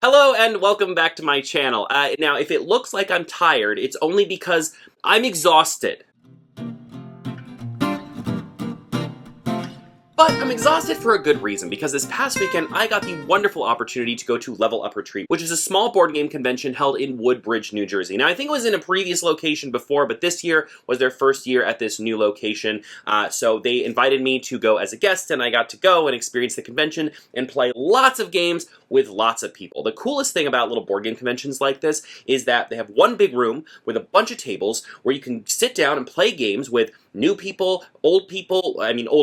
Hello and welcome back to my channel. Now, if it looks like I'm tired, it's only because I'm exhausted. But I'm exhausted for a good reason, because this past weekend I got the wonderful opportunity to go to Level Up Retreat, which is a small board game convention held in Woodbridge, New Jersey. Now, I think it was in a previous location before, but this year was their first year at this new location, so they invited me to go as a guest, and I got to go and experience the convention and play lots of games with lots of people. The coolest thing about little board game conventions like this is that they have one big room with a bunch of tables where you can sit down and play games with new people, old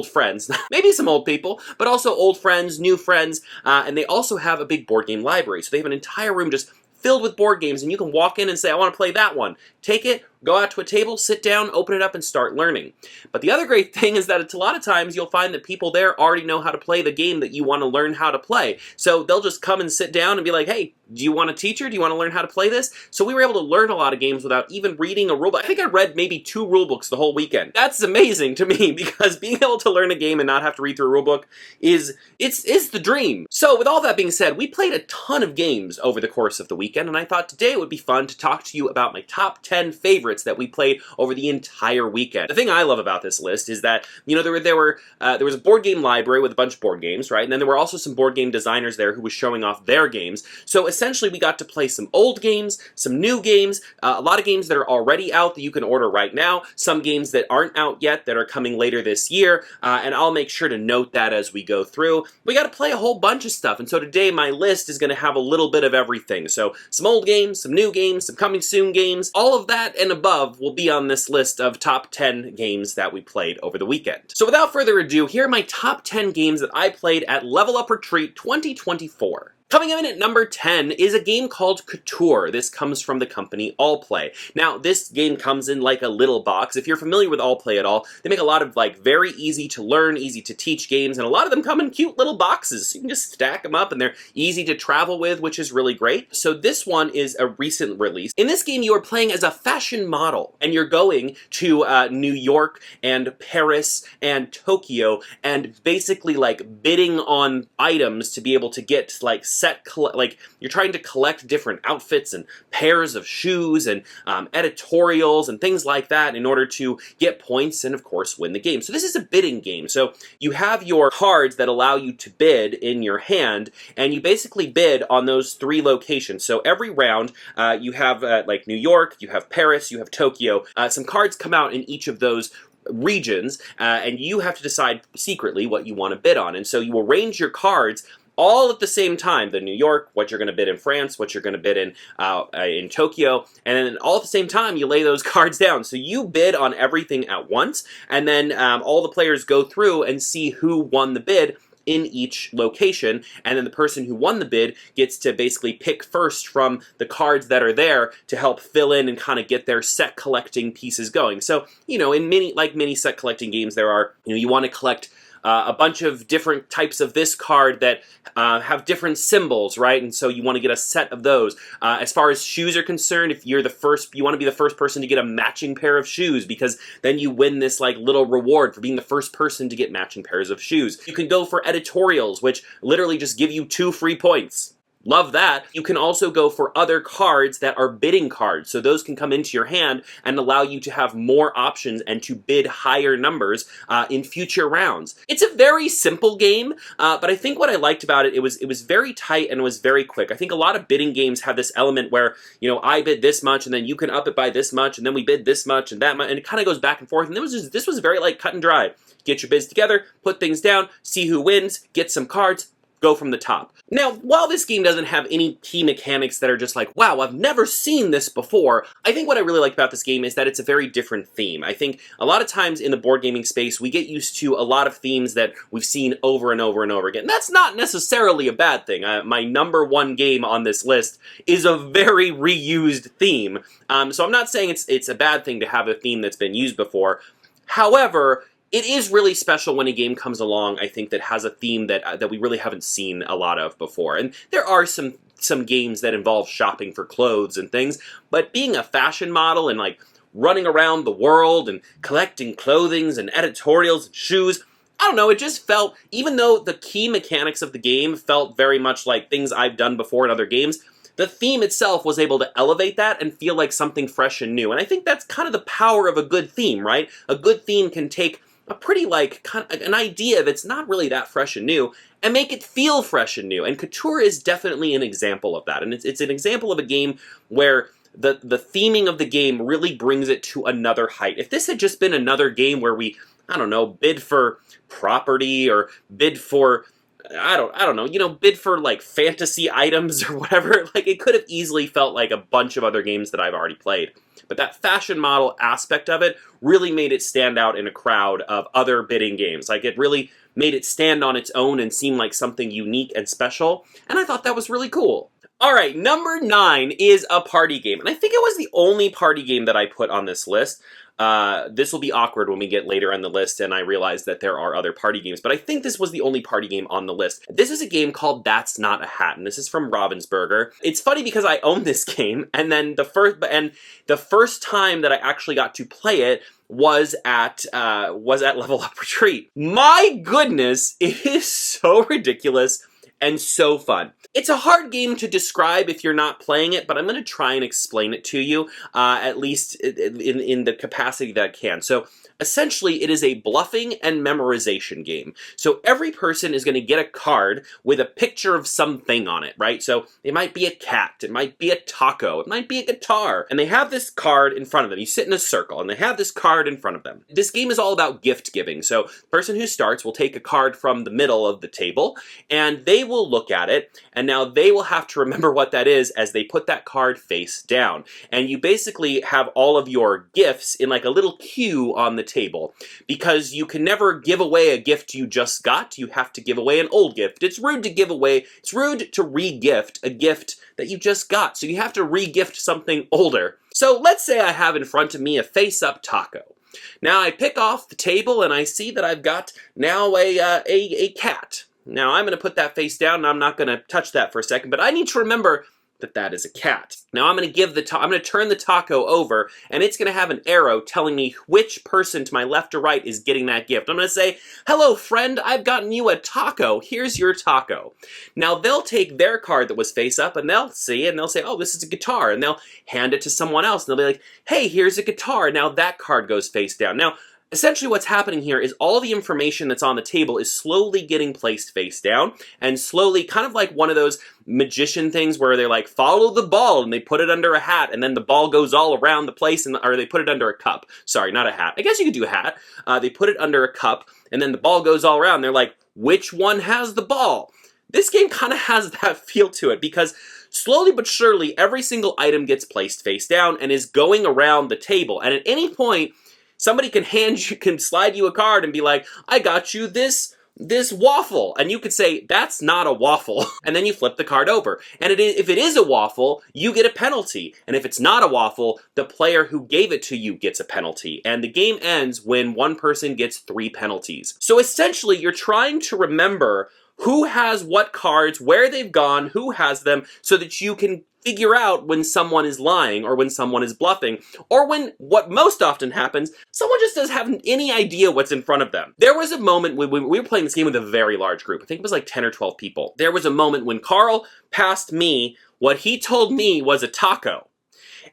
friends, maybe some old people, but also old friends, new friends, and they also have a big board game library. So they have an entire room just filled with board games, and you can walk in and say, I want to play that one. Take it, go out to a table, sit down, open it up, and start learning. But the other great thing is that it's a lot of times you'll find that people there already know how to play the game that you want to learn how to play. So they'll just come and sit down and be like, hey, do you want a teacher? Do you want to learn how to play this? So we were able to learn a lot of games without even reading a rulebook. I think I read maybe 2 rulebooks the whole weekend. That's amazing to me, because being able to learn a game and not have to read through a rulebook is the dream. So with all that being said, we played a ton of games over the course of the weekend, and I thought today it would be fun to talk to you about my top 10 favorites that we played over the entire weekend. The thing I love about this list is that, you know, there was a board game library with a bunch of board games, right? And then there were also some board game designers there who was showing off their games. So essentially we got to play some old games, some new games, a lot of games that are already out that you can order right now, some games that aren't out yet that are coming later this year, and I'll make sure to note that as we go through. We got to play a whole bunch of stuff, and so today my list is going to have a little bit of everything. So some old games, some new games, some coming soon games, all of that and above will be on this list of top 10 games that we played over the weekend. So without further ado, here are my top 10 games that I played at Level Up Retreat 2024. Coming in at number 10 is a game called Couture. This comes from the company Allplay. Now, this game comes in like a little box. If you're familiar with Allplay at all, they make a lot of like very easy to learn, easy to teach games, and a lot of them come in cute little boxes. You can just stack them up and they're easy to travel with, which is really great. So this one is a recent release. In this game, you are playing as a fashion model, and you're going to New York and Paris and Tokyo, and basically like bidding on items to be able to get like you're trying to collect different outfits and pairs of shoes and editorials and things like that in order to get points and, of course, win the game. So this is a bidding game. So you have your cards that allow you to bid in your hand, and you basically bid on those 3 locations. So every round, you have like New York, you have Paris, you have Tokyo. Some cards come out in each of those regions, and you have to decide secretly what you want to bid on. And so you arrange your cards all at the same time. The New York, what you're going to bid in France, what you're going to bid in Tokyo, and then all at the same time you lay those cards down. So you bid on everything at once, and then all the players go through and see who won the bid in each location, and then the person who won the bid gets to basically pick first from the cards that are there to help fill in and kind of get their set collecting pieces going. So, you know, in many set collecting games, there are, you know, you want to collect a bunch of different types of this card that have different symbols, right? And so you want to get a set of those. As far as shoes are concerned, if you're the first, you want to be the first person to get a matching pair of shoes, because then you win this like little reward for being the first person to get matching pairs of shoes. You can go for editorials, which literally just give you 2 free points. Love that. You can also go for other cards that are bidding cards. So those can come into your hand and allow you to have more options and to bid higher numbers in future rounds. It's a very simple game, but I think what I liked about it, it was very tight and it was very quick. I think a lot of bidding games have this element where, you know, I bid this much and then you can up it by this much and then we bid this much and that much, and it kind of goes back and forth. And this was very like cut and dry. Get your bids together, put things down, see who wins, get some cards, go from the top. Now, while this game doesn't have any key mechanics that are just like, wow, I've never seen this before, I think what I really like about this game is that it's a very different theme. I think a lot of times in the board gaming space, we get used to a lot of themes that we've seen over and over and over again. That's not necessarily a bad thing. My number 1 game on this list is a very reused theme. So I'm not saying it's a bad thing to have a theme that's been used before. However, it is really special when a game comes along, I think, that has a theme that we really haven't seen a lot of before. And there are some games that involve shopping for clothes and things, but being a fashion model and like running around the world and collecting clothings and editorials and shoes, I don't know, it just felt, even though the key mechanics of the game felt very much like things I've done before in other games, the theme itself was able to elevate that and feel like something fresh and new. And I think that's kind of the power of a good theme, right? A good theme can take a pretty, like, kind of an idea that's not really that fresh and new and make it feel fresh and new. And Couture is definitely an example of that. And it's an example of a game where the theming of the game really brings it to another height. If this had just been another game where we, I don't know, bid for property or bid for, I don't know, you know, bid for like fantasy items or whatever, like it could have easily felt like a bunch of other games that I've already played. But that fashion model aspect of it really made it stand out in a crowd of other bidding games. Like it really made it stand on its own and seem like something unique and special, and I thought that was really cool. Alright, number 9 is a party game, and I think it was the only party game that I put on this list. This will be awkward when we get later on the list and I realize that there are other party games, but I think this was the only party game on the list. This is a game called That's Not a Hat, and this is from Ravensburger. It's funny because I own this game, and then the first time that I actually got to play it was at Level Up Retreat. My goodness, it is so ridiculous and so fun. It's a hard game to describe if you're not playing it, but I'm going to try and explain it to you, at least in the capacity that I can. So essentially, it is a bluffing and memorization game. So every person is going to get a card with a picture of something on it, right? So it might be a cat, it might be a taco, it might be a guitar, and they have this card in front of them. You sit in a circle, and they have this card in front of them. This game is all about gift giving. So the person who starts will take a card from the middle of the table, and they will look at it, and now they will have to remember what that is as they put that card face down. And you basically have all of your gifts in like a little queue on the table, because you can never give away a gift you just got. You have to give away an old gift. It's rude to give away, it's rude to re-gift a gift that you just got, so you have to re-gift something older. So let's say I have in front of me a face-up taco. Now I pick off the table and I see that I've got now a cat. Now I'm going to put that face down and I'm not going to touch that for a second, but I need to remember that that is a cat. Now I'm going to turn the taco over, and it's going to have an arrow telling me which person to my left or right is getting that gift. I'm going to say, "Hello friend, I've gotten you a taco. Here's your taco." Now they'll take their card that was face up and they'll see it and they'll say, "Oh, this is a guitar," and they'll hand it to someone else and they'll be like, "Hey, here's a guitar." Now that card goes face down. Now essentially what's happening here is all the information that's on the table is slowly getting placed face down, and slowly, kind of like one of those magician things where they're like, follow the ball, and they put it under a hat, and then the ball goes all around the place, or they put it under a cup. Sorry, not a hat. I guess you could do a hat. They put it under a cup, and then the ball goes all around. They're like, which one has the ball? This game kind of has that feel to it, because slowly but surely, every single item gets placed face down and is going around the table, and at any point, somebody can slide you a card and be like, "I got you this waffle," and you could say, "That's not a waffle," and then you flip the card over. And if it is a waffle, you get a penalty, and if it's not a waffle, the player who gave it to you gets a penalty, and the game ends when one person gets 3 penalties. So essentially, you're trying to remember who has what cards, where they've gone, who has them, so that you can figure out when someone is lying or when someone is bluffing, or when, what most often happens, someone just doesn't have any idea what's in front of them. There was a moment when we were playing this game with a very large group. I think it was like 10 or 12 people. There was a moment when Carl passed me what he told me was a taco.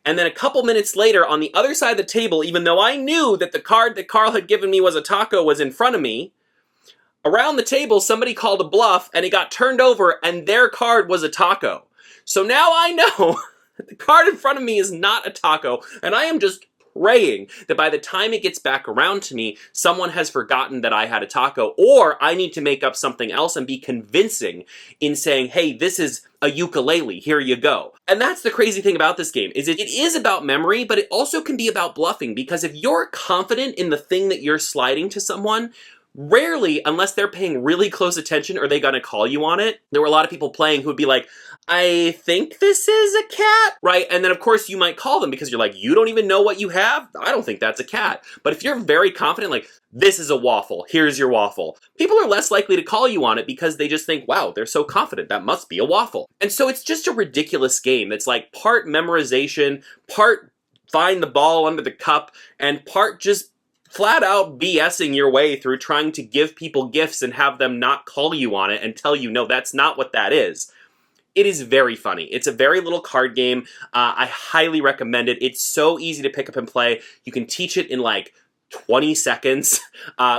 And then a couple minutes later, on the other side of the table, even though I knew that the card that Carl had given me was a taco was in front of me, around the table, somebody called a bluff, and it got turned over, and their card was a taco. So now I know that the card in front of me is not a taco, and I am just praying that by the time it gets back around to me, someone has forgotten that I had a taco, or I need to make up something else and be convincing in saying, "Hey, this is a ukulele, here you go." And that's the crazy thing about this game, is it is about memory, but it also can be about bluffing, because if you're confident in the thing that you're sliding to someone, rarely, unless they're paying really close attention, are they gonna call you on it. There were a lot of people playing who would be like, "I think this is a cat," right? And then of course you might call them because you're like, "You don't even know what you have? I don't think that's a cat." But if you're very confident, like, "This is a waffle, here's your waffle," people are less likely to call you on it because they just think, wow, they're so confident, that must be a waffle. And so it's just a ridiculous game. It's like part memorization, part find the ball under the cup, and part just flat out BSing your way through trying to give people gifts and have them not call you on it and tell you, no, that's not what that is. It is very funny. It's a very little card game. I highly recommend it. It's so easy to pick up and play. You can teach it in like 20 seconds.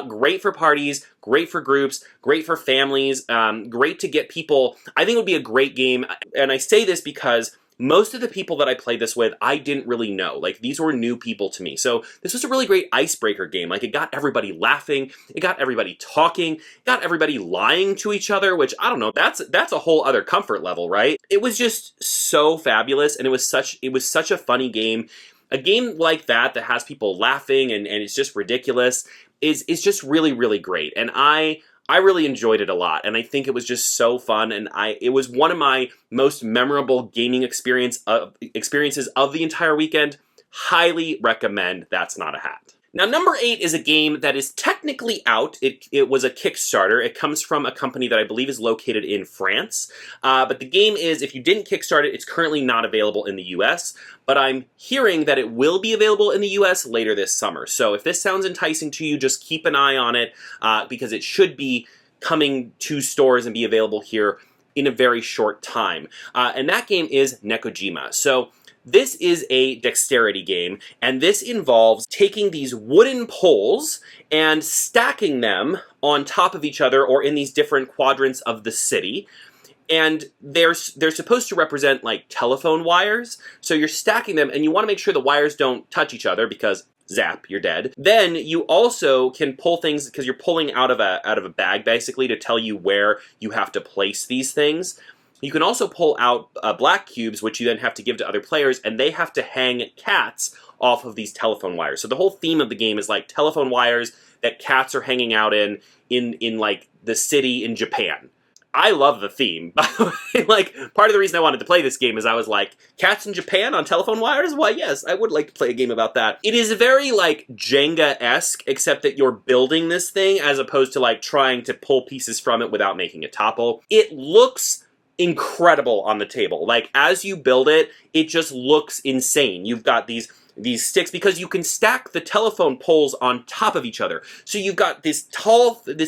Great for parties, great for groups, great for families, great to get people. I think it would be a great game. And I say this because most of the people that I played this with, I didn't really know. Like, these were new people to me. So this was a really great icebreaker game. Like, it got everybody laughing, it got everybody talking, it got everybody lying to each other, which, I don't know, that's a whole other comfort level, right? It was just so fabulous, and it was such a funny game. A game like that has people laughing and it's just ridiculous is just really, really great. And I really enjoyed it a lot, and I think it was just so fun, and it was one of my most memorable gaming experiences of the entire weekend. Highly recommend That's Not a Hat. Now, number 8 is a game that is technically out. It was a Kickstarter. It comes from a company that I believe is located in France. But the game is, if you didn't Kickstart it, it's currently not available in the US. But I'm hearing that it will be available in the US later this summer. So if this sounds enticing to you, just keep an eye on it, because it should be coming to stores and be available here in a very short time. And that game is Nekojjma. So this is a dexterity game, and this involves taking these wooden poles and stacking them on top of each other or in these different quadrants of the city. And they're supposed to represent like telephone wires. So you're stacking them, and you want to make sure the wires don't touch each other because zap, you're dead. Then you also can pull things because you're pulling out of a bag basically to tell you where you have to place these things. You can also pull out black cubes, which you then have to give to other players, and they have to hang cats off of these telephone wires. So the whole theme of the game is like telephone wires that cats are hanging out in like the city in Japan. I love the theme. Like, part of the reason I wanted to play this game is I was like, cats in Japan on telephone wires? Why, yes, I would like to play a game about that. It is very, like, Jenga-esque, except that you're building this thing as opposed to, like, trying to pull pieces from it without making it topple. It looks incredible on the table. Like, as you build it, it just looks insane. You've got these sticks, because you can stack the telephone poles on top of each other. So you've got this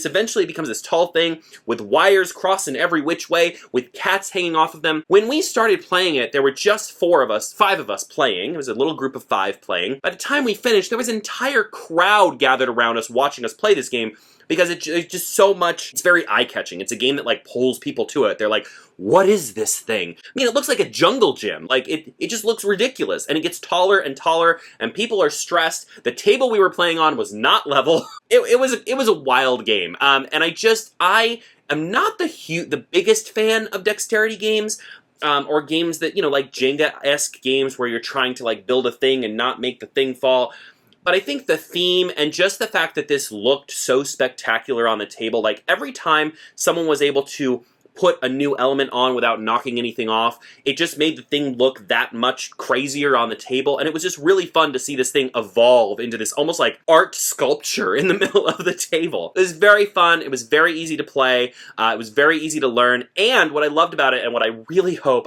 eventually becomes this tall thing with wires crossing every which way, with cats hanging off of them. When we started playing it, there were just 5 of us playing. It was a little group of 5 playing. By the time we finished, there was an entire crowd gathered around us watching us play this game, because it's just so much, it's very eye-catching. It's a game that, like, pulls people to it. They're like, what is this thing? I mean, it looks like a jungle gym. Like, it just looks ridiculous. And it gets taller and taller, and people are stressed. The table we were playing on was not level. It was a wild game. And I am not the biggest fan of dexterity games, or games that, you know, like Jenga-esque games where you're trying to, like, build a thing and not make the thing fall. But I think the theme and just the fact that this looked so spectacular on the table, like every time someone was able to put a new element on without knocking anything off, it just made the thing look that much crazier on the table, and it was just really fun to see this thing evolve into this almost like art sculpture in the middle of the table. It was very fun, it was very easy to play, it was very easy to learn, and what I loved about it, and what I really hope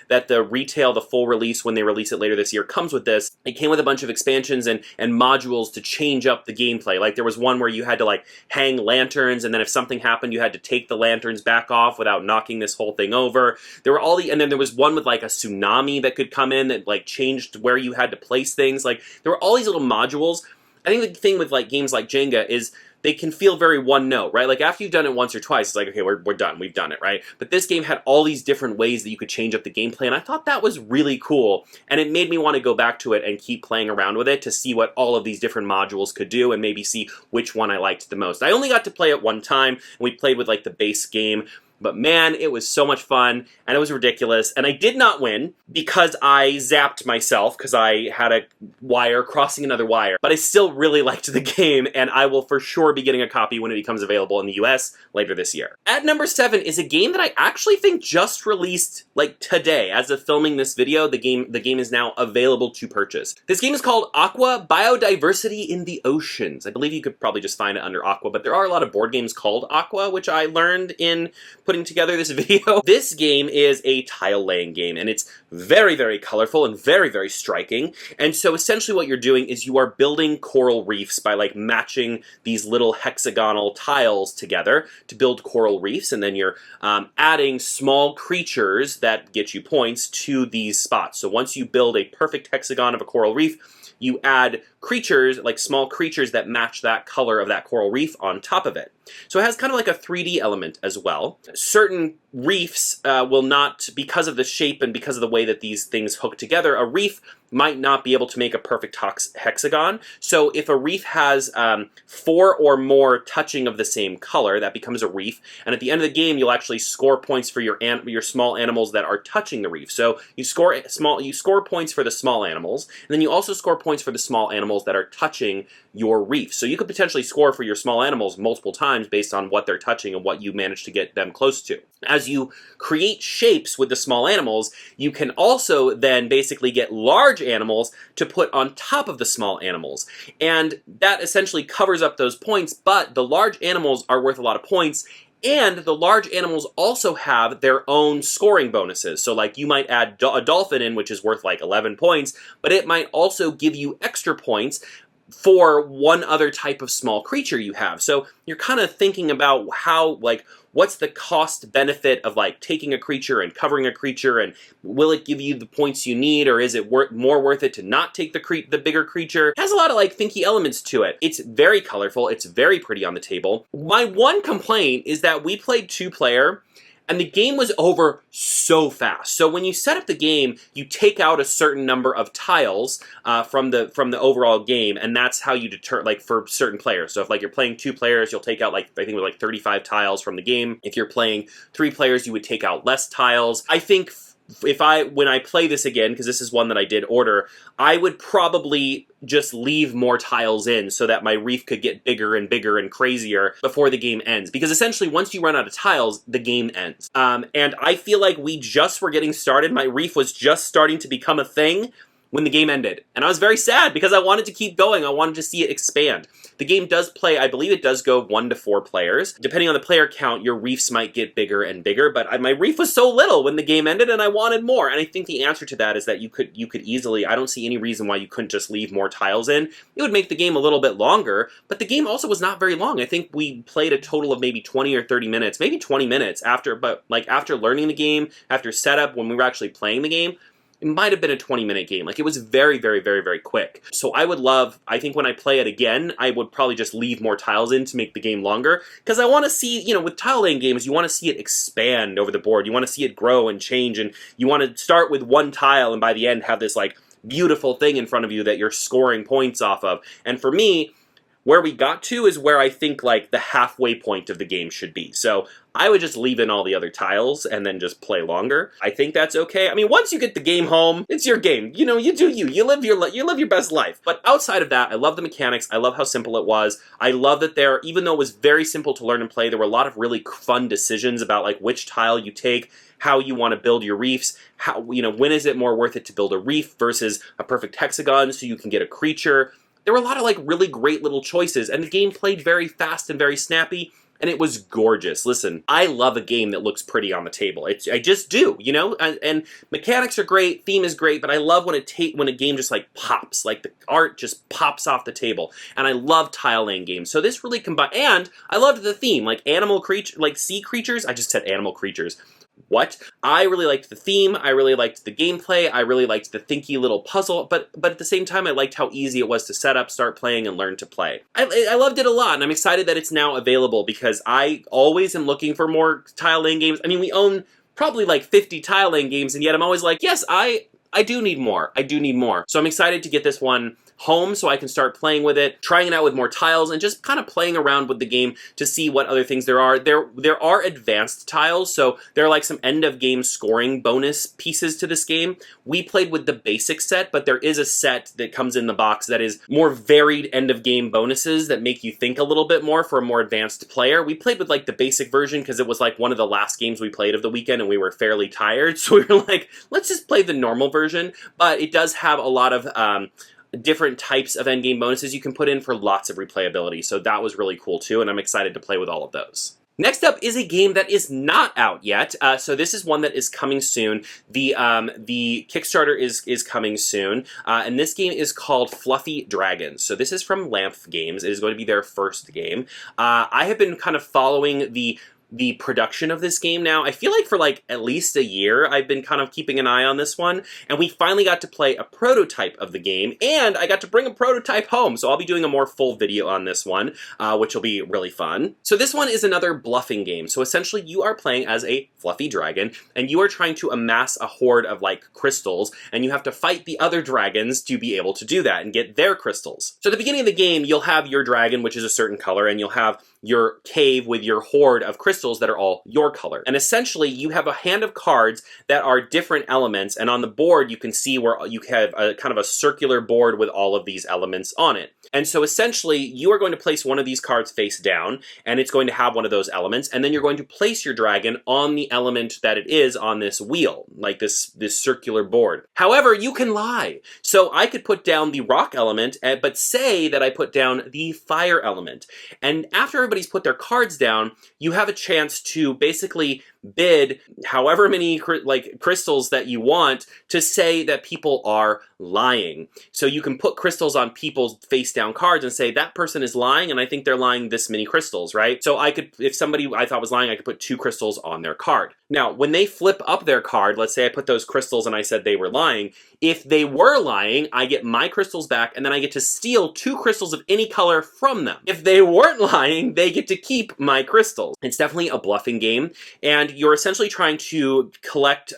that the full release, when they release it later this year, comes with this. It came with a bunch of expansions and modules to change up the gameplay. Like, there was one where you had to, like, hang lanterns, and then if something happened, you had to take the lanterns back off without knocking this whole thing over. There were and then there was one with like a tsunami that could come in that like changed where you had to place things. Like, there were all these little modules. I think the thing with like games like Jenga is they can feel very one note, right? Like, after you've done it once or twice, it's like, okay, we're done, we've done it, right? But this game had all these different ways that you could change up the gameplay, and I thought that was really cool, and it made me want to go back to it and keep playing around with it to see what all of these different modules could do, and maybe see which one I liked the most. I only got to play it one time, and we played with like the base game, but man, it was so much fun, and it was ridiculous, and I did not win because I zapped myself because I had a wire crossing another wire, but I still really liked the game, and I will for sure be getting a copy when it becomes available in the US later this year. At number 7 is a game that I actually think just released, like, today. As of filming this video, the game is now available to purchase. This game is called Aqua Biodiversity in the Oceans. I believe you could probably just find it under Aqua, but there are a lot of board games called Aqua, which I learned in putting putting together this video. This game is a tile laying game, and it's very, very colorful and very, very striking. And so essentially what you're doing is you are building coral reefs by like matching these little hexagonal tiles together to build coral reefs, and then you're adding small creatures that get you points to these spots. So once you build a perfect hexagon of a coral reef, you add creatures, like small creatures that match that color of that coral reef on top of it. So it has kind of like a 3D element as well. Certain reefs will not, because of the shape and because of the way that these things hook together, a reef might not be able to make a perfect hexagon. So if a reef has 4 or more touching of the same color, that becomes a reef. And at the end of the game, you'll actually score points for your small animals that are touching the reef. So you score points for the small animals, and then you also score points for the small animals that are touching your reef. So you could potentially score for your small animals multiple times based on what they're touching and what you manage to get them close to. As you create shapes with the small animals, you can also then basically get large animals to put on top of the small animals. And that essentially covers up those points, but the large animals are worth a lot of points. And the large animals also have their own scoring bonuses. So like you might add a dolphin in, which is worth like 11 points, but it might also give you extra points for one other type of small creature you have. So you're kind of thinking about how, like, what's the cost benefit of like taking a creature and covering a creature, and will it give you the points you need, or is it more worth it to not take the bigger creature? It has a lot of like thinky elements to it. It's very colorful, it's very pretty on the table. My one complaint is that we played 2-player, and the game was over so fast. So when you set up the game, you take out a certain number of tiles from the overall game, and that's how you deter, like, for certain players. So if like you're playing 2 players, you'll take out like, I think it was like 35 tiles from the game. If you're playing 3 players, you would take out less tiles. I think when I play this again, because this is one that I did order, I would probably just leave more tiles in so that my reef could get bigger and bigger and crazier before the game ends. Because essentially, once you run out of tiles, the game ends. And I feel like we just were getting started. My reef was just starting to become a thing when the game ended. And I was very sad because I wanted to keep going. I wanted to see it expand. The game does play, I believe it does go 1 to 4 players. Depending on the player count, your reefs might get bigger and bigger, but my reef was so little when the game ended and I wanted more. And I think the answer to that is that you could easily, I don't see any reason why you couldn't just leave more tiles in. It would make the game a little bit longer, but the game also was not very long. I think we played a total of maybe 20 or 30 minutes, maybe 20 minutes after learning the game, after setup, when we were actually playing the game. It might have been a 20-minute game. Like, it was very, very, very, very quick. So I think when I play it again, I would probably just leave more tiles in to make the game longer. Because I want to see, you know, with tile laying games, you want to see it expand over the board. You want to see it grow and change, and you want to start with 1 tile and by the end have this, like, beautiful thing in front of you that you're scoring points off of. And for me, where we got to is where I think, like, the halfway point of the game should be. So I would just leave in all the other tiles and then just play longer. I think that's okay. I mean, once you get the game home, it's your game. You know, you do you. You live your best life. But outside of that, I love the mechanics. I love how simple it was. I love that even though it was very simple to learn and play, there were a lot of really fun decisions about, like, which tile you take, how you want to build your reefs, how, you know, when is it more worth it to build a reef versus a perfect hexagon so you can get a creature. There were a lot of, like, really great little choices, and the game played very fast and very snappy, and it was gorgeous. Listen, I love a game that looks pretty on the table. I just do, you know? And mechanics are great, theme is great, but I love when a game just, like, pops. Like, the art just pops off the table. And I love tile laying games. So this really combined, and I loved the theme, like sea creatures. I just said animal creatures. What? I really liked the theme, I really liked the gameplay, I really liked the thinky little puzzle, but at the same time I liked how easy it was to set up, start playing, and learn to play. I loved it a lot, and I'm excited that it's now available because I always am looking for more tile laying games. I mean, we own probably like 50 tile laying games, and yet I'm always like, yes, I do need more. I do need more. So I'm excited to get this one home so I can start playing with it, trying it out with more tiles, and just kind of playing around with the game to see what other things there are. There are advanced tiles, so there are like some end-of-game scoring bonus pieces to this game. We played with the basic set, but there is a set that comes in the box that is more varied end-of-game bonuses that make you think a little bit more for a more advanced player. We played with like the basic version because it was like one of the last games we played of the weekend and we were fairly tired, so we were like, let's just play the normal version. But it does have a lot of different types of endgame bonuses you can put in for lots of replayability, so that was really cool too, and I'm excited to play with all of those. Next up is a game that is not out yet. So this is one that is coming soon. The Kickstarter is coming soon, and this game is called Fluffy Dragons. So this is from Lamf Games. It is going to be their first game. I have been kind of following the production of this game now. I feel like for like at least a year I've been kind of keeping an eye on this one, and we finally got to play a prototype of the game, and I got to bring a prototype home, so I'll be doing a more full video on this one, which will be really fun. So this one is another bluffing game. So essentially you are playing as a fluffy dragon, and you are trying to amass a horde of like crystals, and you have to fight the other dragons to be able to do that and get their crystals. So at the beginning of the game, you'll have your dragon, which is a certain color, and you'll have your cave with your horde of crystals that are all your color. And essentially, you have a hand of cards that are different elements, and on the board you can see where you have a kind of a circular board with all of these elements on it. And so essentially, you are going to place one of these cards face down, and it's going to have one of those elements, and then you're going to place your dragon on the element that it is on this wheel, like this circular board. However, you can lie. So I could put down the rock element, but say that I put down the fire element. And after everybody's put their cards down, you have a chance to basically bid however many crystals that you want to say that people are lying. So you can put crystals on people's face down cards and say that person is lying, and I think they're lying this many crystals, right? So I could, if somebody I thought was lying, I could put 2 crystals on their card. Now, when they flip up their card, let's say I put those crystals and I said they were lying, if they were lying, I get my crystals back, and then I get to steal 2 crystals of any color from them. If they weren't lying, they get to keep my crystals. It's definitely a bluffing game, and you're essentially trying to collect,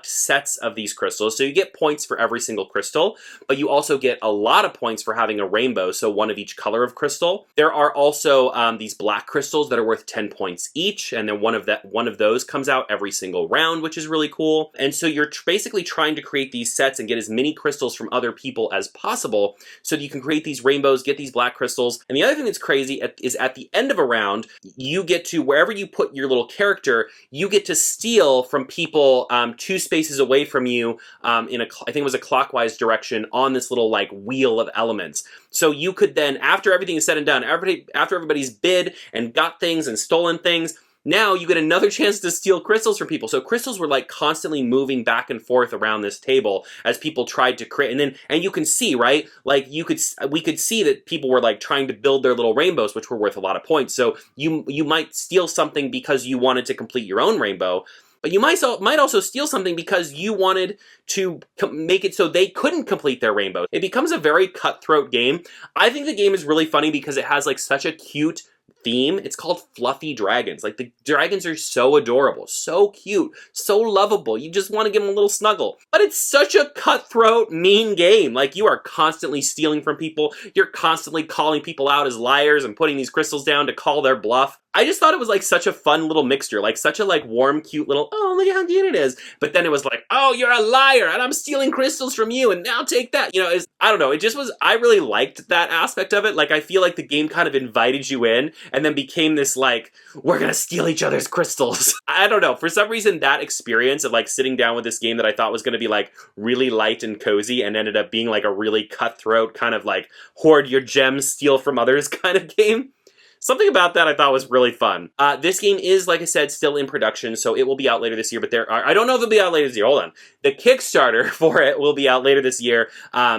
sets of these crystals. So you get points for every single crystal, but you also get a lot of points for having a rainbow, so one of each color of crystal. There are also these black crystals that are worth 10 points each, and then one of those comes out every single round, which is really cool. And so you're basically trying to create these sets and get as many crystals from other people as possible so that you can create these rainbows, get these black crystals. And the other thing that's crazy is at the end of a round, you get to, wherever you put your little character, you get to steal from people 2 spaces away from you I think it was a clockwise direction on this little like wheel of elements. So you could then, after everything is said and done, after everybody's bid and got things and stolen things, now you get another chance to steal crystals from people. So crystals were like constantly moving back and forth around this table as people tried to create, and you can see, right? Like we could see that people were like trying to build their little rainbows, which were worth a lot of points. So you might steal something because you wanted to complete your own rainbow, but you might also steal something because you wanted to make it so they couldn't complete their rainbow. It becomes a very cutthroat game. I think the game is really funny because it has like such a cute theme. It's called Fluffy Dragons. Like, the dragons are so adorable, so cute, so lovable. You just want to give them a little snuggle. But it's such a cutthroat, mean game. Like, you are constantly stealing from people. You're constantly calling people out as liars and putting these crystals down to call their bluff. I just thought it was like such a fun little mixture, like such a like warm, cute little, oh, look at how cute it is. But then it was like, oh, you're a liar and I'm stealing crystals from you and now take that. You know, I don't know. It just was, I really liked that aspect of it. Like, I feel like the game kind of invited you in and then became this like, we're gonna steal each other's crystals. I don't know. For some reason, that experience of like sitting down with this game that I thought was gonna be like really light and cozy and ended up being like a really cutthroat kind of like hoard your gems, steal from others kind of game. Something about that I thought was really fun. This game is, like I said, still in production, so it will be out later this year, but I don't know if it'll be out later this year, hold on. The Kickstarter for it will be out later this year,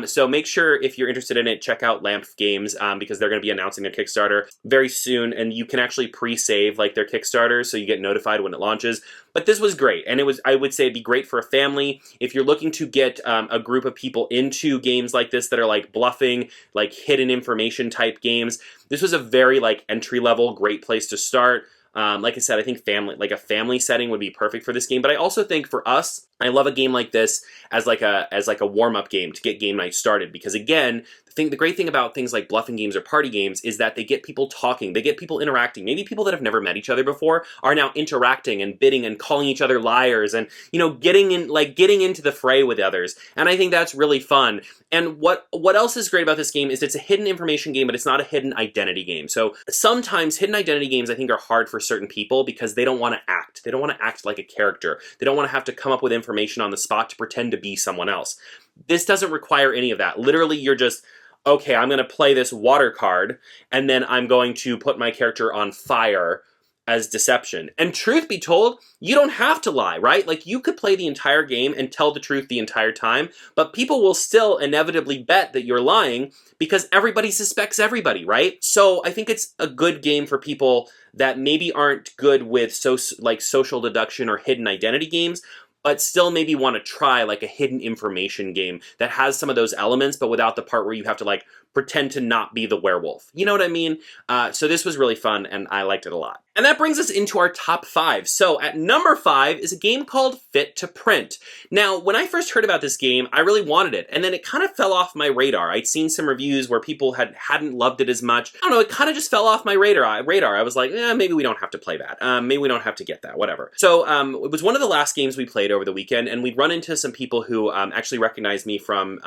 so make sure if you're interested in it, check out Lamf Games, because they're going to be announcing their Kickstarter very soon, and you can actually pre-save like their Kickstarter, so you get notified when it launches. But this was great, and it was, I would say, it'd be great for a family. If you're looking to get a group of people into games like this that are like bluffing, like hidden information type games, this was a very like entry-level, great place to start. Like I said, I think a family setting would be perfect for this game. But I also think for us, I love a game like this as like a warm-up game to get game night started. Because again, the great thing about things like bluffing games or party games is that they get people talking, they get people interacting. Maybe people that have never met each other before are now interacting and bidding and calling each other liars and, you know, getting into the fray with others. And I think that's really fun. And what else is great about this game is it's a hidden information game, but it's not a hidden identity game. So sometimes hidden identity games I think are hard for certain people because they don't want to act. They don't want to act like a character. They don't want to have to come up with information on the spot to pretend to be someone else. This doesn't require any of that. Literally, you're just, okay, I'm going to play this water card, and then I'm going to put my character on fire, as deception. And truth be told, you don't have to lie, right? Like, you could play the entire game and tell the truth the entire time, but people will still inevitably bet that you're lying because everybody suspects everybody, right? So I think it's a good game for people that maybe aren't good with social deduction or hidden identity games, but still maybe want to try like a hidden information game that has some of those elements, but without the part where you have to like pretend to not be the werewolf. You know what I mean? So this was really fun, and I liked it a lot. And that brings us into our top 5. So at number 5 is a game called Fit to Print. Now, when I first heard about this game, I really wanted it, and then it kind of fell off my radar. I'd seen some reviews where people hadn't loved it as much. I don't know, it kind of just fell off my radar. I was like, maybe we don't have to play that. Maybe we don't have to get that, whatever. So it was one of the last games we played over the weekend, and we'd run into some people who actually recognized me from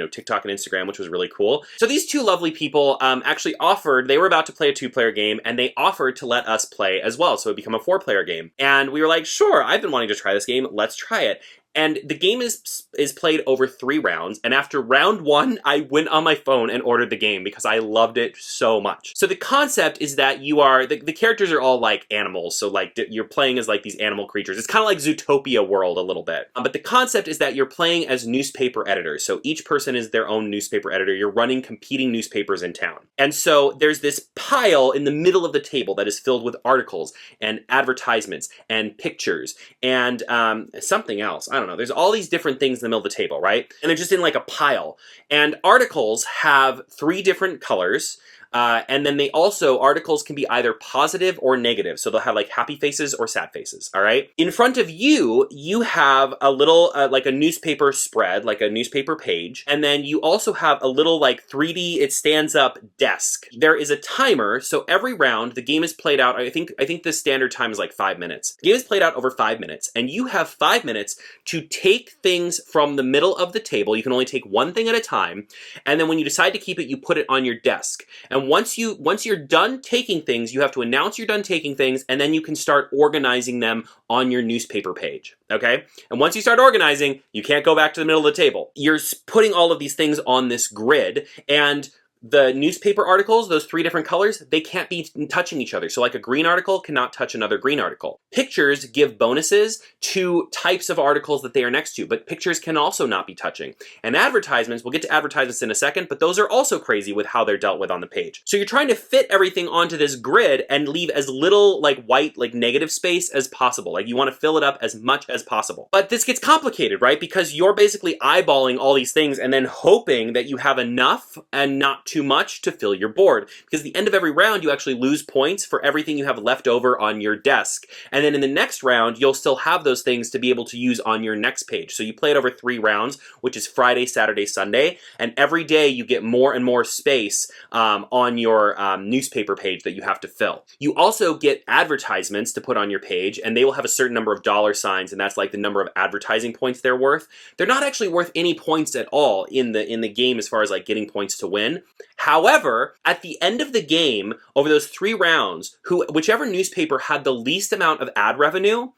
TikTok and Instagram, which was really cool. So these two lovely people actually offered, they were about to play a 2-player game, and they offered to let us play as well, so it become a 4-player game. And we were like, sure, I've been wanting to try this game, let's try it. And the game is played over 3 rounds, and after round 1, I went on my phone and ordered the game because I loved it so much. So the concept is that you are, the characters are all like animals, so like you're playing as like these animal creatures. It's kind of like Zootopia World a little bit. But the concept is that you're playing as newspaper editors, so each person is their own newspaper editor. You're running competing newspapers in town. And so there's this pile in the middle of the table that is filled with articles and advertisements and pictures and something else. I don't know. There's all these different things in the middle of the table, right? And they're just in like a pile. And articles have 3 different colors. And then articles can be either positive or negative. So they'll have like happy faces or sad faces, all right? In front of you, you have a little, like a newspaper spread, like a newspaper page. And then you also have a little like 3D, it stands up desk. There is a timer. So every round, the game is played out, I think the standard time is like 5 minutes. The game is played out over 5 minutes. And you have 5 minutes to take things from the middle of the table. You can only take one thing at a time. And then when you decide to keep it, you put it on your desk. And once you're done taking things, you have to announce you're done taking things, and then you can start organizing them on your newspaper page, okay? And once you start organizing, you can't go back to the middle of the table. You're putting all of these things on this grid, and the newspaper articles, those 3 different colors, they can't be touching each other. So like a green article cannot touch another green article. Pictures give bonuses to types of articles that they are next to, but pictures can also not be touching. And advertisements, we'll get to advertisements in a second, but those are also crazy with how they're dealt with on the page. So you're trying to fit everything onto this grid and leave as little like white, like negative space as possible. Like you want to fill it up as much as possible. But this gets complicated, right? Because you're basically eyeballing all these things and then hoping that you have enough and not too much to fill your board, because at the end of every round you actually lose points for everything you have left over on your desk, and then in the next round you'll still have those things to be able to use on your next page. So you play it over 3 rounds, which is Friday, Saturday, Sunday, and every day you get more and more space on your newspaper page that you have to fill. You also get advertisements to put on your page, and they will have a certain number of dollar signs, and that's like the number of advertising points they're worth. They're not actually worth any points at all in the game as far as like getting points to win. However, at the end of the game, over those 3 rounds, whichever newspaper had the least amount of ad revenue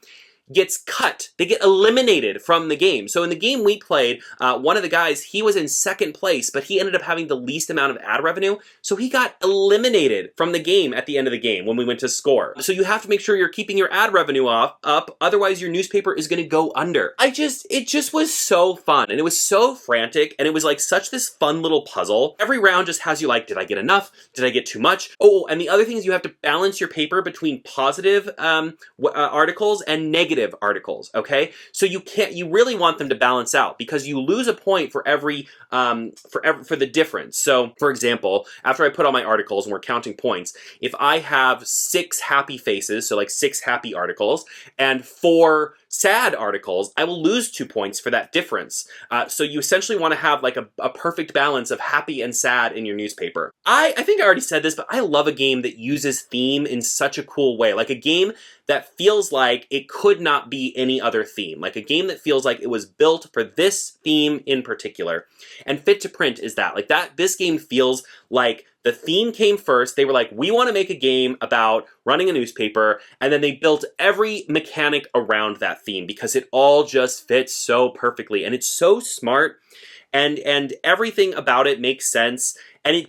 gets cut. They get eliminated from the game. So in the game we played, one of the guys, he was in 2nd place, but he ended up having the least amount of ad revenue, so he got eliminated from the game at the end of the game when we went to score. So you have to make sure you're keeping your ad revenue up, otherwise your newspaper is going to go under. It just was so fun, and it was so frantic, and it was like such this fun little puzzle. Every round just has you like, did I get enough? Did I get too much? Oh, and the other thing is you have to balance your paper between positive articles and negative articles, okay? So you really want them to balance out, because you lose a point for every for the difference. So for example, after I put all my articles and we're counting points, if I have 6 happy faces, so like 6 happy articles, and 4 sad articles, I will lose 2 points for that difference. So you essentially want to have like a perfect balance of happy and sad in your newspaper. I think I already said this, but I love a game that uses theme in such a cool way. Like a game that feels like it could not be any other theme. Like a game that feels like it was built for this theme in particular. And Fit to Print is that. Like that, this game feels like the theme came first. They were like, we want to make a game about running a newspaper, and then they built every mechanic around that theme because it all just fits so perfectly, and it's so smart, and everything about it makes sense.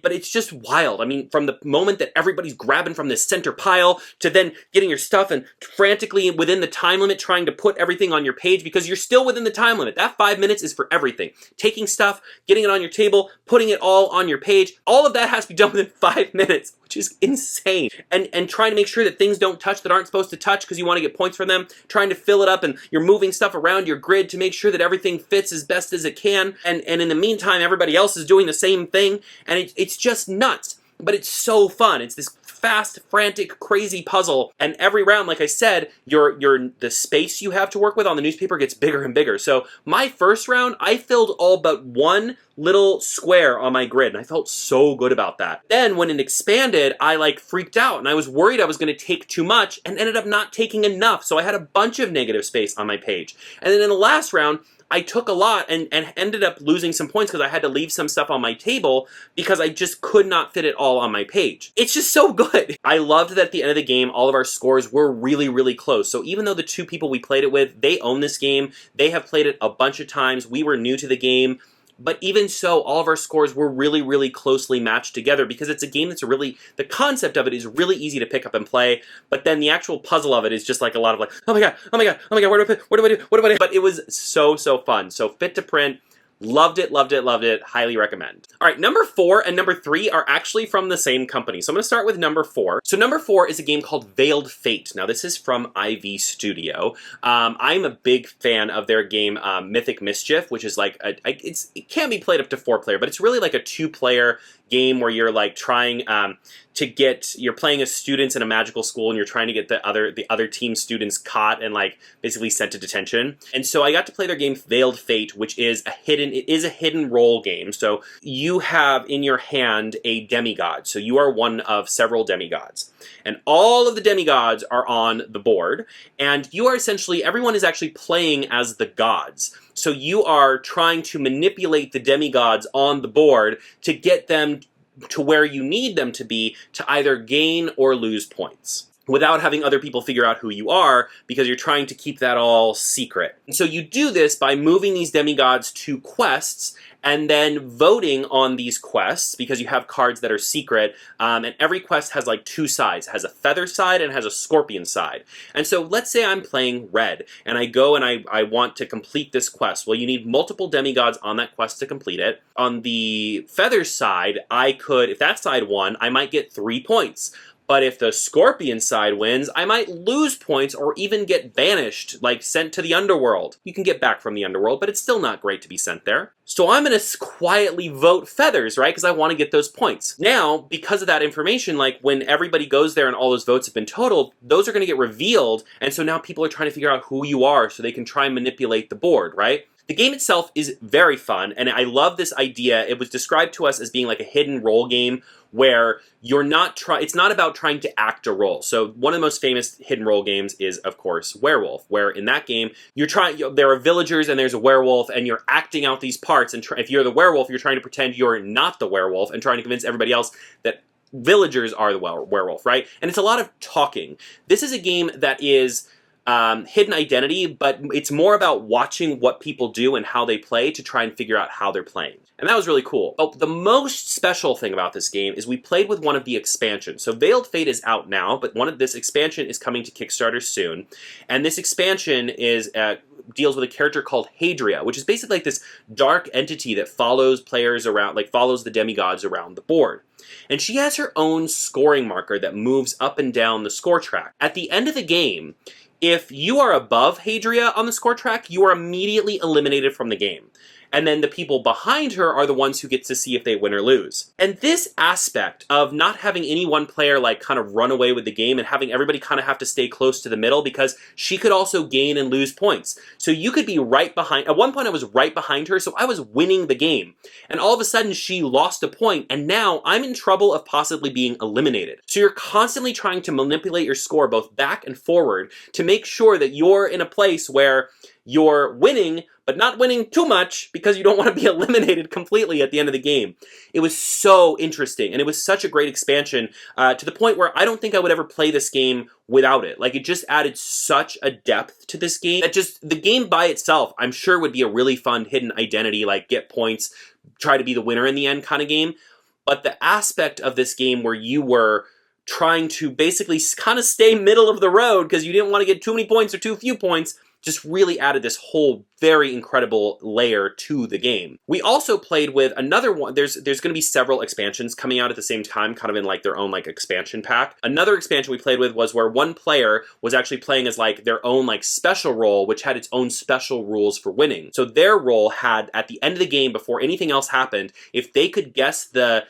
but it's just wild. I mean, from the moment that everybody's grabbing from this center pile to then getting your stuff and frantically within the time limit trying to put everything on your page because you're still within the time limit. That 5 minutes is for everything. Taking stuff, getting it on your table, putting it all on your page, all of that has to be done within 5 minutes, which is insane. And trying to make sure that things don't touch that aren't supposed to touch because you want to get points from them, trying to fill it up, and you're moving stuff around your grid to make sure that everything fits as best as it can, and in the meantime everybody else is doing the same thing, and it's just nuts. But it's so fun. It's this fast, frantic, crazy puzzle, and every round, like I said, the space you have to work with on the newspaper gets bigger and bigger. So my first round, I filled all but one little square on my grid, and I felt so good about that. Then when it expanded, I like freaked out, and I was worried I was going to take too much, and ended up not taking enough, so I had a bunch of negative space on my page. And then in the last round, I took a lot and ended up losing some points because I had to leave some stuff on my table because I just could not fit it all on my page. It's just so good. I loved that at the end of the game, all of our scores were really, really close. So even though the two people we played it with, they own this game, they have played it a bunch of times, we were new to the game, but even so, all of our scores were really, really closely matched together because it's a game that's the concept of it is really easy to pick up and play, but then the actual puzzle of it is just like a lot of like, oh my god, oh my god, oh my god, where do I put, what do I do, what do I do? But it was so, so fun. So Fit to Print, loved it, loved it, loved it, highly recommend. All right, number 4 and number 3 are actually from the same company. So I'm gonna start with number 4. So number 4 is a game called Veiled Fate. Now this is from IV Studio. I'm a big fan of their game Mythic Mischief, which is like, it can be played up to 4-player, but it's really like a 2-player game where you're like trying you're playing as students in a magical school and you're trying to get the other team students caught and like basically sent to detention. And so I got to play their game Veiled Fate, which is a hidden role game. So you have in your hand a demigod. So you are one of several demigods. And all of the demigods are on the board. And you are everyone is actually playing as the gods. So you are trying to manipulate the demigods on the board to get them to where you need them to be to either gain or lose points without having other people figure out who you are, because you're trying to keep that all secret. And so you do this by moving these demigods to quests and then voting on these quests because you have cards that are secret, and every quest has like 2 sides. It has a feather side and it has a scorpion side. And so let's say I'm playing red and I go and I want to complete this quest. Well, you need multiple demigods on that quest to complete it. On the feather side, if that side won, I might get 3 points. But if the scorpion side wins, I might lose points or even get banished, like sent to the underworld. You can get back from the underworld, but it's still not great to be sent there. So I'm going to quietly vote feathers, right? Because I want to get those points. Now, because of that information, like when everybody goes there and all those votes have been totaled, those are going to get revealed. And so now people are trying to figure out who you are so they can try and manipulate the board, right? The game itself is very fun, and I love this idea. It was described to us as being like a hidden role game where it's not about trying to act a role. So one of the most famous hidden role games is, of course, Werewolf, where in that game, there are villagers and there's a werewolf, and you're acting out these parts, and if you're the werewolf, you're trying to pretend you're not the werewolf and trying to convince everybody else that villagers are the werewolf, right? And it's a lot of talking. This is a game that is hidden identity, but it's more about watching what people do and how they play to try and figure out how they're playing. And that was really cool. But the most special thing about this game is we played with one of the expansions. So Veiled Fate is out now, but this expansion is coming to Kickstarter soon. And this expansion deals with a character called Hadria, which is basically like this dark entity that follows players around, like follows the demigods around the board. And she has her own scoring marker that moves up and down the score track. At the end of the game, if you are above Hadria on the score track, you are immediately eliminated from the game. And then the people behind her are the ones who get to see if they win or lose. And this aspect of not having any one player like kind of run away with the game and having everybody kind of have to stay close to the middle, because she could also gain and lose points. So you could be right behind. At one point I was right behind her, so I was winning the game. And all of a sudden she lost a point, and now I'm in trouble of possibly being eliminated. So you're constantly trying to manipulate your score both back and forward to make sure that you're in a place where you're winning, but not winning too much because you don't want to be eliminated completely at the end of the game. It was so interesting, and it was such a great expansion to the point where I don't think I would ever play this game without it. Like, it just added such a depth to this game that just the game by itself, I'm sure would be a really fun hidden identity, like get points, try to be the winner in the end kind of game. but the aspect of this game where you were trying to basically kind of stay middle of the road because you didn't want to get too many points or too few points just really added this whole very incredible layer to the game. We also played with another one. There's going to be several expansions coming out at the same time, kind of in like their own like expansion pack. Another expansion we played with was where one player was actually playing as like their own like special role, which had its own special rules for winning. So their role had, at the end of the game, before anything else happened, if they could guess the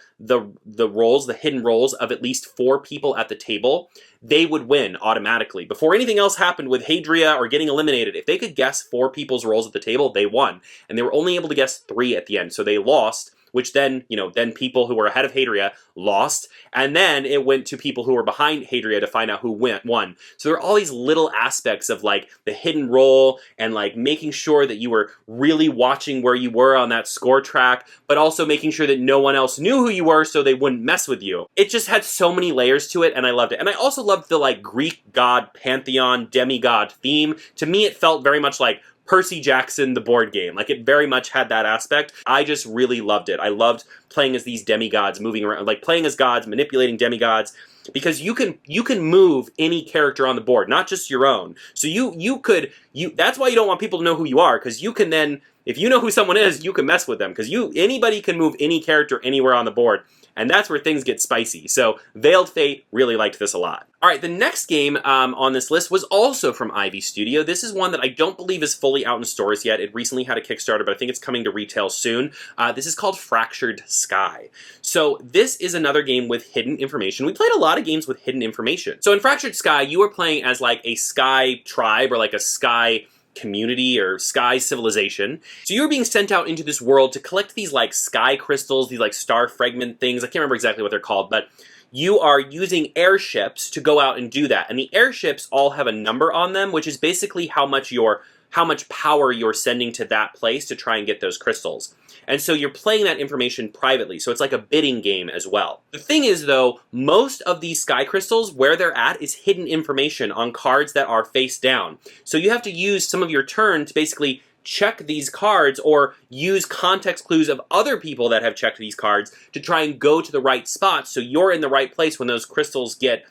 roles, the hidden roles of at least 4 people at the table, they would win automatically. Before anything else happened with Hadria or getting eliminated, if they could guess 4 people's roles at the table, they won. And they were only able to guess 3 at the end, so they lost, which then, then people who were ahead of Hadria lost, and then it went to people who were behind Hadria to find out who won. So there are all these little aspects of like the hidden role and like making sure that you were really watching where you were on that score track, but also making sure that no one else knew who you were so they wouldn't mess with you. It just had so many layers to it, and I loved it. And I also loved the like Greek god pantheon demigod theme. To me, it felt very much like Percy Jackson, the board game. Like, it very much had that aspect. I just really loved it. I loved playing as these demigods, moving around, like playing as gods, manipulating demigods, because you can move any character on the board, not just your own. So that's why you don't want people to know who you are, because you can then, if you know who someone is, you can mess with them, because anybody can move any character anywhere on the board. And that's where things get spicy. So Veiled Fate really liked this a lot. All right, the next game on this list was also from Ivy Studio. This is one that I don't believe is fully out in stores yet. It recently had a Kickstarter, but I think it's coming to retail soon. This is called Fractured Sky. So this is another game with hidden information. We played a lot of games with hidden information. So in Fractured Sky, you were playing as like a sky tribe or like a sky community or sky civilization. So you were being sent out into this world to collect these like sky crystals, these like star fragment things. I can't remember exactly what they're called, but you are using airships to go out and do that. And the airships all have a number on them, which is basically how much power you're sending to that place to try and get those crystals. And so you're playing that information privately, so it's like a bidding game as well. The thing is, though, most of these sky crystals, where they're at, is hidden information on cards that are face down. So you have to use some of your turn to basically check these cards or use context clues of other people that have checked these cards to try and go to the right spot so you're in the right place when those crystals get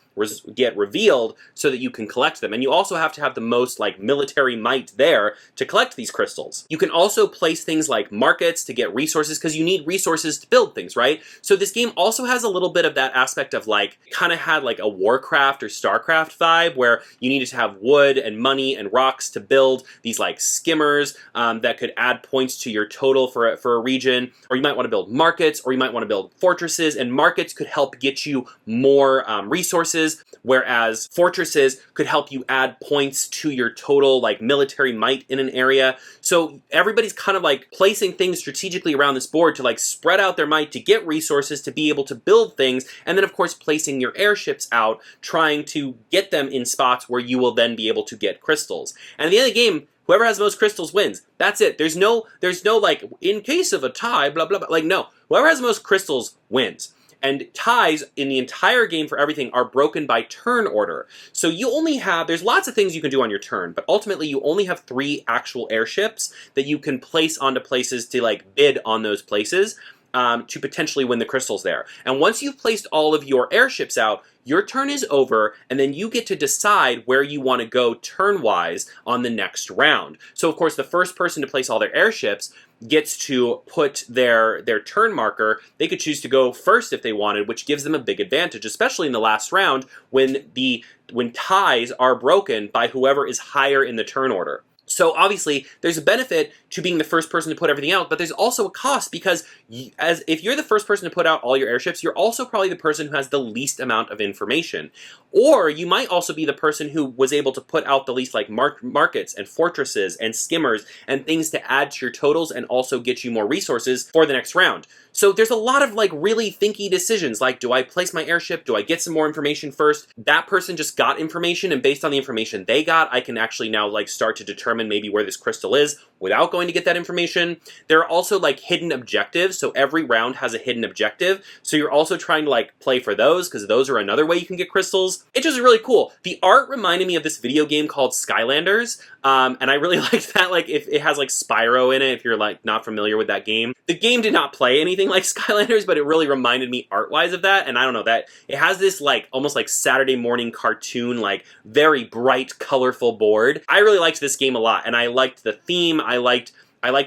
revealed so that you can collect them. And you also have to have the most like military might there to collect these crystals. You can also place things like markets to get resources because you need resources to build things, right? So this game also has a little bit of that aspect of like, kind of had like a Warcraft or StarCraft vibe where you needed to have wood and money and rocks to build these like skimmers that could add points to your total for a region. Or you might want to build markets, or you might want to build fortresses, and markets could help get you more resources, whereas fortresses could help you add points to your total like military might in an area. So everybody's kind of like placing things strategically around this board to like spread out their might to get resources to be able to build things, and then of course placing your airships out, trying to get them in spots where you will then be able to get crystals. And at the end of the game, whoever has the most crystals wins. That's it. There's no like, in case of a tie, blah, blah, blah. Like, no. Whoever has the most crystals wins. And ties in the entire game for everything are broken by turn order. So you only have, there's lots of things you can do on your turn, but ultimately you only have 3 actual airships that you can place onto places to like bid on those places to potentially win the crystals there. And once you've placed all of your airships out, your turn is over, and then you get to decide where you want to go turn-wise on the next round. So of course the first person to place all their airships gets to put their turn marker. They could choose to go first if they wanted, which gives them a big advantage, especially in the last round when ties are broken by whoever is higher in the turn order. So obviously, there's a benefit to being the first person to put everything out, but there's also a cost because if you're the first person to put out all your airships, you're also probably the person who has the least amount of information. Or you might also be the person who was able to put out the least like markets and fortresses and skimmers and things to add to your totals and also get you more resources for the next round. So there's a lot of like really thinky decisions, like, do I place my airship? Do I get some more information first? That person just got information, and based on the information they got, I can actually now like start to determine maybe where this crystal is without going going to get that information. There are also like hidden objectives, so every round has a hidden objective, so you're also trying to like play for those, because those are another way you can get crystals. It's just really cool. The art reminded me of this video game called Skylanders, and I really liked that. Like, if it has like Spyro in it, if you're like not familiar with that game. The game did not play anything like Skylanders, but it really reminded me art-wise of that, and I don't know, that it has this like almost like Saturday morning cartoon, like very bright, colorful board. I really liked this game a lot, and I liked the theme. I liked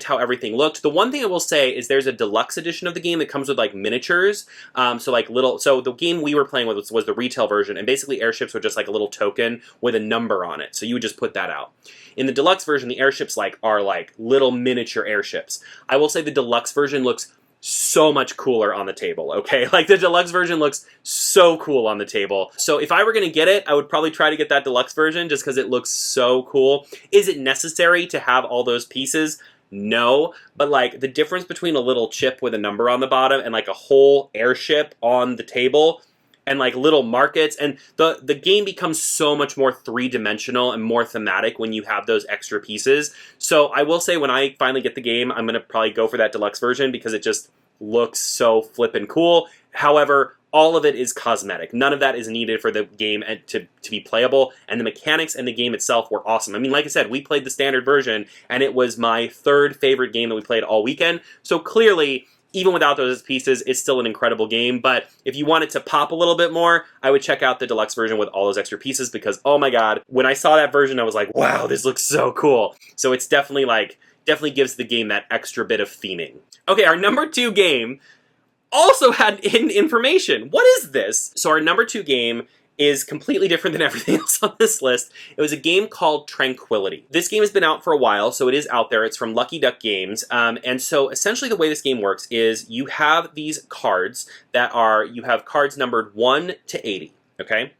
how everything looked. The one thing I will say is there's a deluxe edition of the game that comes with like miniatures. So the game we were playing with was the retail version, and basically airships were just like a little token with a number on it. So you would just put that out. In the deluxe version, the airships are like little miniature airships. I will say the deluxe version looks so much cooler on the table, okay? Like, the deluxe version looks so cool on the table. So if I were gonna get it, I would probably try to get that deluxe version just because it looks so cool. Is it necessary to have all those pieces? No, but like the difference between a little chip with a number on the bottom and like a whole airship on the table and like little markets, and the game becomes so much more three-dimensional and more thematic when you have those extra pieces. So I will say, when I finally get the game, I'm gonna probably go for that deluxe version because it just looks so flippin' cool. However, all of it is cosmetic. None of that is needed for the game to be playable, and the mechanics and the game itself were awesome. I mean, like I said, we played the standard version, and it was my third favorite game that we played all weekend, so clearly, even without those pieces, it's still an incredible game. But if you want it to pop a little bit more, I would check out the deluxe version with all those extra pieces, because, oh my god, when I saw that version, I was like, wow, this looks so cool. So it's definitely gives the game that extra bit of theming. Okay, our number 2 game also had hidden information. What is this? So our number 2 game is completely different than everything else on this list. It was a game called Tranquility. This game has been out for a while, so it is out there. It's from Lucky Duck Games, and so essentially the way this game works is you have these cards you have cards numbered 1 to 80. Okay?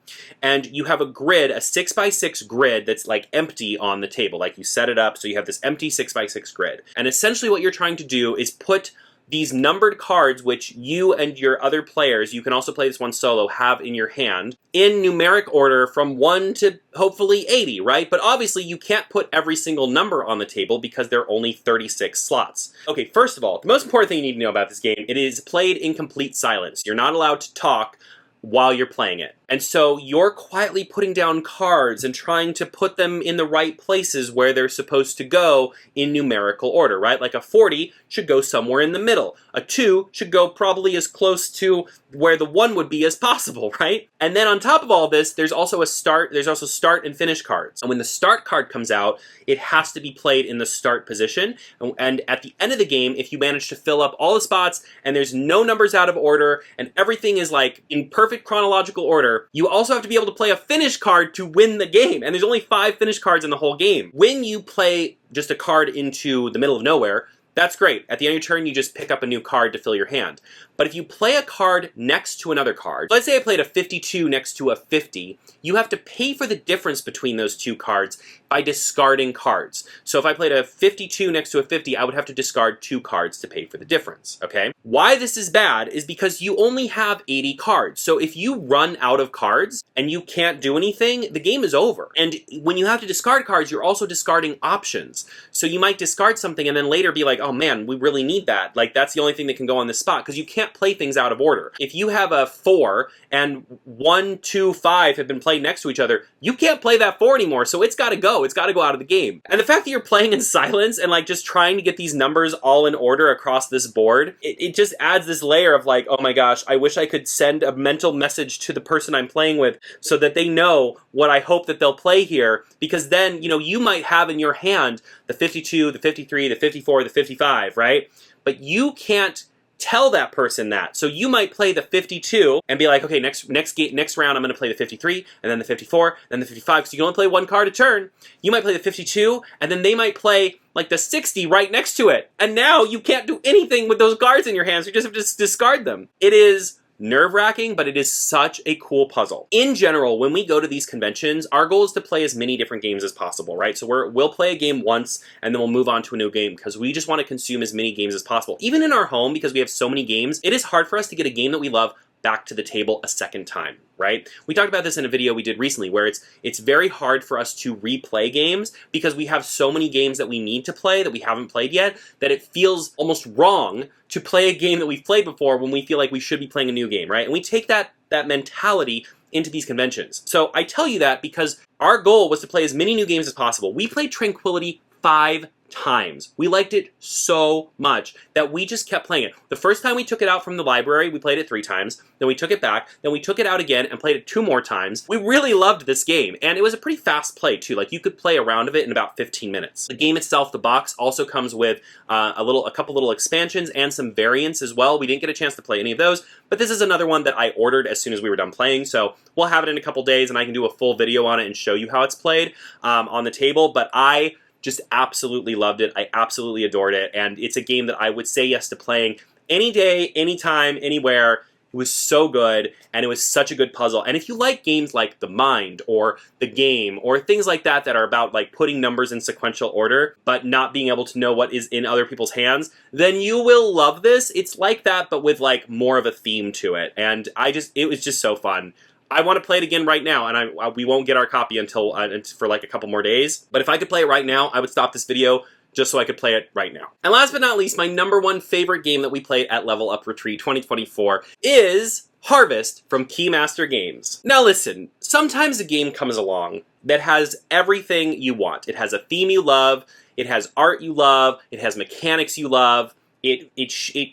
And you have a grid, a 6x6 grid that's like empty on the table. Like, you set it up so you have this empty 6x6 grid. And essentially what you're trying to do is put these numbered cards, which you and your other players, you can also play this one solo, have in your hand, in numeric order from 1 to hopefully 80, right? But obviously you can't put every single number on the table because there are only 36 slots. Okay, first of all, the most important thing you need to know about this game, it is played in complete silence. You're not allowed to talk while you're playing it. And so you're quietly putting down cards and trying to put them in the right places where they're supposed to go in numerical order, right? Like, a 40 should go somewhere in the middle. A 2 should go probably as close to where the 1 would be as possible, right? And then on top of all this, there's also start and finish cards. And when the start card comes out, it has to be played in the start position. And at the end of the game, if you manage to fill up all the spots and there's no numbers out of order and everything is like in perfect chronological order, you also have to be able to play a finish card to win the game. And there's only 5 finish cards in the whole game. When you play just a card into the middle of nowhere, that's great. At the end of your turn, you just pick up a new card to fill your hand. But if you play a card next to another card, let's say I played a 52 next to a 50, you have to pay for the difference between those two cards by discarding cards. So if I played a 52 next to a 50, I would have to discard 2 cards to pay for the difference, okay? Why this is bad is because you only have 80 cards. So if you run out of cards and you can't do anything, the game is over. And when you have to discard cards, you're also discarding options. So you might discard something and then later be like, oh man, we really need that. Like, that's the only thing that can go on this spot, because you can't play things out of order. If you have a 4 and 1, 2, 5 have been played next to each other, you can't play that 4 anymore, so it's gotta go. It's gotta go out of the game. And the fact that you're playing in silence and like just trying to get these numbers all in order across this board, it just adds this layer of like, oh my gosh, I wish I could send a mental message to the person I'm playing with so that they know what I hope that they'll play here, because then, you know, you might have in your hand the 52, the 53, the 54, the 55, right? But you can't tell that person that. So you might play the 52 and be like, okay, next round I'm going to play the 53, and then the 54, then the 55, because you can only play 1 card a turn. You might play the 52, and then they might play like the 60 right next to it. And now you can't do anything with those cards in your hands. You just have to discard them. It is nerve-wracking, but it is such a cool puzzle. In general, when we go to these conventions, our goal is to play as many different games as possible, right? So we'll play a game once, and then we'll move on to a new game, because we just want to consume as many games as possible. Even in our home, because we have so many games, it is hard for us to get a game that we love back to the table a second time, right? We talked about this in a video we did recently where it's very hard for us to replay games because we have so many games that we need to play that we haven't played yet that it feels almost wrong to play a game that we've played before when we feel like we should be playing a new game, right? And we take that mentality into these conventions. So I tell you that because our goal was to play as many new games as possible. We played Tranquility 5 times. We liked it so much that we just kept playing it. The first time we took it out from the library, we played it 3 times. Then we took it back. Then we took it out again and played it 2 more times. We really loved this game, and it was a pretty fast play too. Like, you could play a round of it in about 15 minutes. The game itself, the box, also comes with a couple little expansions and some variants as well. We didn't get a chance to play any of those, but this is another one that I ordered as soon as we were done playing, so we'll have it in a couple days, and I can do a full video on it and show you how it's played on the table. But I just absolutely loved it. I absolutely adored it, and it's a game that I would say yes to playing any day, anytime, anywhere. It was so good, and it was such a good puzzle. And if you like games like The Mind, or The Game, or things like that that are about like putting numbers in sequential order, but not being able to know what is in other people's hands, then you will love this. It's like that, but with like more of a theme to it. And it was just so fun. I want to play it again right now, and we won't get our copy until for like a couple more days. But if I could play it right now, I would stop this video just so I could play it right now. And last but not least, my #1 favorite game that we played at Level Up Retreat 2024 is Harvest from Keymaster Games. Now listen, sometimes a game comes along that has everything you want. It has a theme you love, it has art you love, it has mechanics you love, it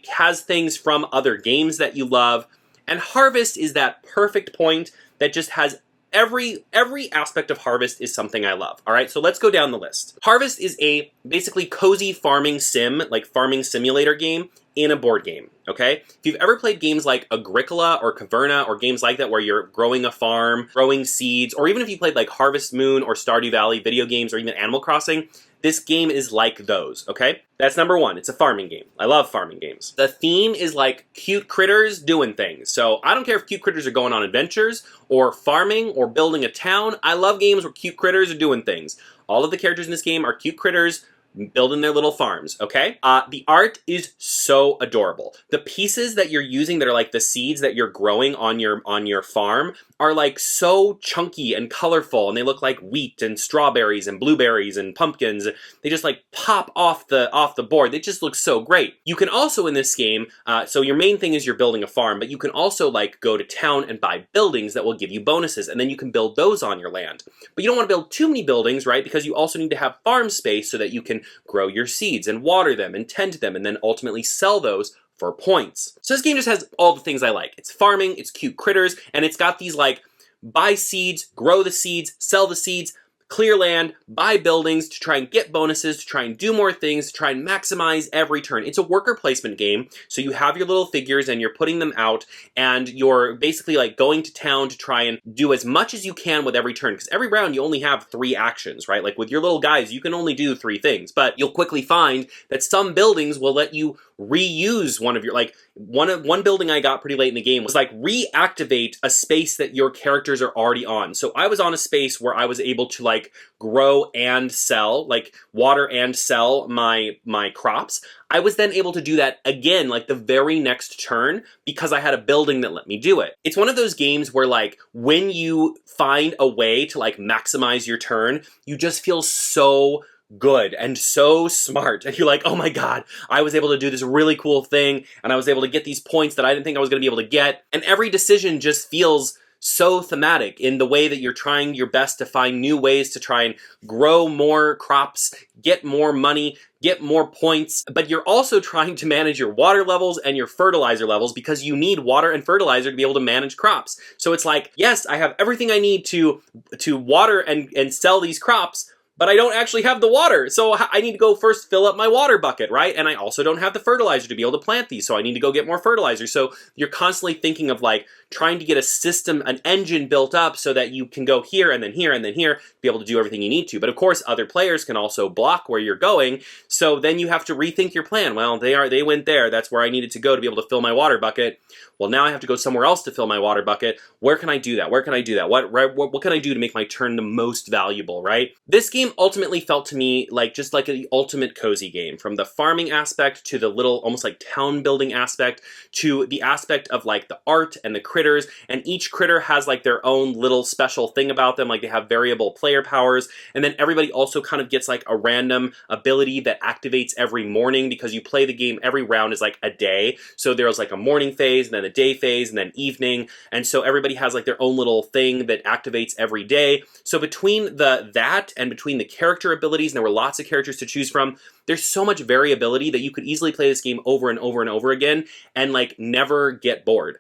has things from other games that you love. And Harvest is that perfect point that just has every aspect of Harvest is something I love. All right, so let's go down the list. Harvest is a basically cozy farming sim, like farming simulator game in a board game, okay? If you've ever played games like Agricola or Caverna or games like that where you're growing a farm, growing seeds, or even if you played like Harvest Moon or Stardew Valley video games or even Animal Crossing, this game is like those, okay? That's #1. It's a farming game. I love farming games. The theme is like cute critters doing things. So I don't care if cute critters are going on adventures or farming or building a town. I love games where cute critters are doing things. All of the characters in this game are cute critters building their little farms, okay? The art is so adorable. The pieces that you're using that are like the seeds that you're growing on your farm are like so chunky and colorful, and they look like wheat and strawberries and blueberries and pumpkins. They just like pop off the board. They just look so great. You can also in this game, so your main thing is you're building a farm, but you can also like go to town and buy buildings that will give you bonuses, and then you can build those on your land. But you don't want to build too many buildings, right? Because you also need to have farm space so that you can grow your seeds and water them and tend to them and then ultimately sell those for points. So this game just has all the things I like. It's farming, it's cute critters, and it's got these like buy seeds, grow the seeds, sell the seeds, clear land, buy buildings to try and get bonuses, to try and do more things, to try and maximize every turn. It's a worker placement game, so you have your little figures and you're putting them out, and you're basically like going to town to try and do as much as you can with every turn, because every round you only have 3 actions, right? Like with your little guys, you can only do 3 things, but you'll quickly find that some buildings will let you reuse one of your, like one building I got pretty late in the game was like reactivate a space that your characters are already on. So I was on a space where I was able to like grow and sell, like water and sell my crops. I was then able to do that again, like the very next turn, because I had a building that let me do it. It's one of those games where like when you find a way to like maximize your turn, you just feel so good and so smart, and you're like, oh my god, I was able to do this really cool thing, and I was able to get these points that I didn't think I was going to be able to get, and every decision just feels so thematic in the way that you're trying your best to find new ways to try and grow more crops, get more money, get more points, but you're also trying to manage your water levels and your fertilizer levels because you need water and fertilizer to be able to manage crops. So it's like, yes, I have everything I need to water and sell these crops, but I don't actually have the water, so I need to go first fill up my water bucket, right? And I also don't have the fertilizer to be able to plant these, so I need to go get more fertilizer. So you're constantly thinking of like trying to get a system, an engine built up so that you can go here and then here and then here, be able to do everything you need to. But of course, other players can also block where you're going, so then you have to rethink your plan. Well, they went there, that's where I needed to go to be able to fill my water bucket. Well, now I have to go somewhere else to fill my water bucket. Where can I do that? Where can I do that? What can I do to make my turn the most valuable, right? This game game ultimately felt to me like just like the ultimate cozy game, from the farming aspect to the little almost like town building aspect to the aspect of like the art and the critters, and each critter has like their own little special thing about them, like they have variable player powers, and then everybody also kind of gets like a random ability that activates every morning, because you play the game, every round is like a day, so there's like a morning phase and then a day phase and then evening, and so everybody has like their own little thing that activates every day. So between that and between the character abilities, and there were lots of characters to choose from, there's so much variability that you could easily play this game over and over and over again and like never get bored,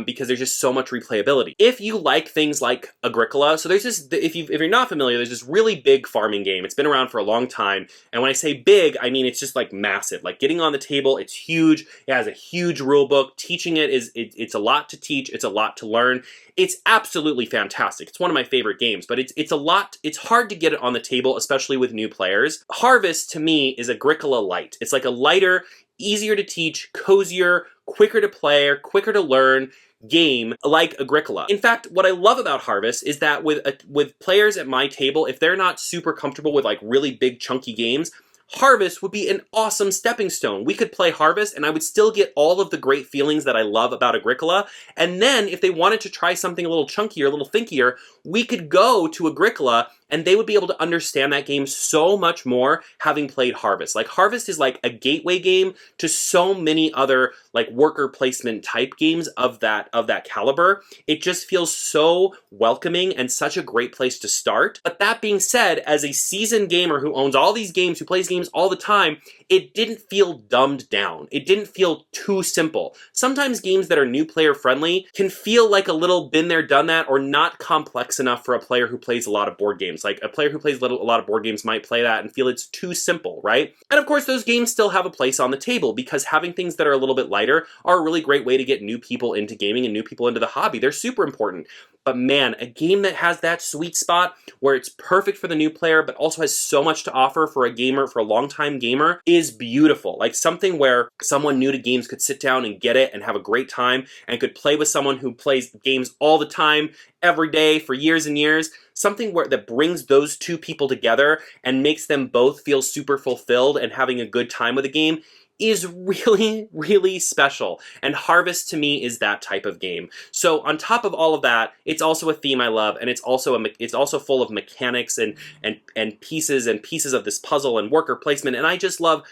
because there's just so much replayability. If you like things like Agricola, so there's this, if you're not familiar, there's this really big farming game. It's been around for a long time, and when I say big, I mean it's just like massive. Like getting on the table, it's huge. It has a huge rule book. Teaching it is it's a lot to teach. It's a lot to learn. It's absolutely fantastic. It's one of my favorite games, but it's a lot. It's hard to get it on the table, especially with new players. Harvest to me is Agricola light. It's like a lighter, easier to teach, cozier, quicker to play, quicker to learn game like Agricola. In fact, what I love about Harvest is that with players at my table, if they're not super comfortable with like really big chunky games, Harvest would be an awesome stepping stone. We could play Harvest and I would still get all of the great feelings that I love about Agricola. And then if they wanted to try something a little chunkier, a little thinkier, we could go to Agricola and they would be able to understand that game so much more having played Harvest. Like Harvest is like a gateway game to so many other like worker placement type games of that caliber. It just feels so welcoming and such a great place to start. But that being said, as a seasoned gamer who owns all these games, who plays games all the time, it didn't feel dumbed down. It didn't feel too simple. Sometimes games that are new player friendly can feel like a little been there, done that, or not complex enough for a player who plays a lot of board games. Like a player who plays a lot of board games might play that and feel it's too simple, right? And of course, those games still have a place on the table, because having things that are a little bit lighter are a really great way to get new people into gaming and new people into the hobby. They're super important. But man, a game that has that sweet spot where it's perfect for the new player, but also has so much to offer for a gamer, for a long-time gamer, is beautiful. Like something where someone new to games could sit down and get it and have a great time, and could play with someone who plays games all the time, every day, for years and years. Something that brings those two people together and makes them both feel super fulfilled and having a good time with a game is really, really special. And Harvest to me is that type of game. So on top of all of that, it's also a theme I love, and it's also full of mechanics and pieces of this puzzle and worker placement, and I just love.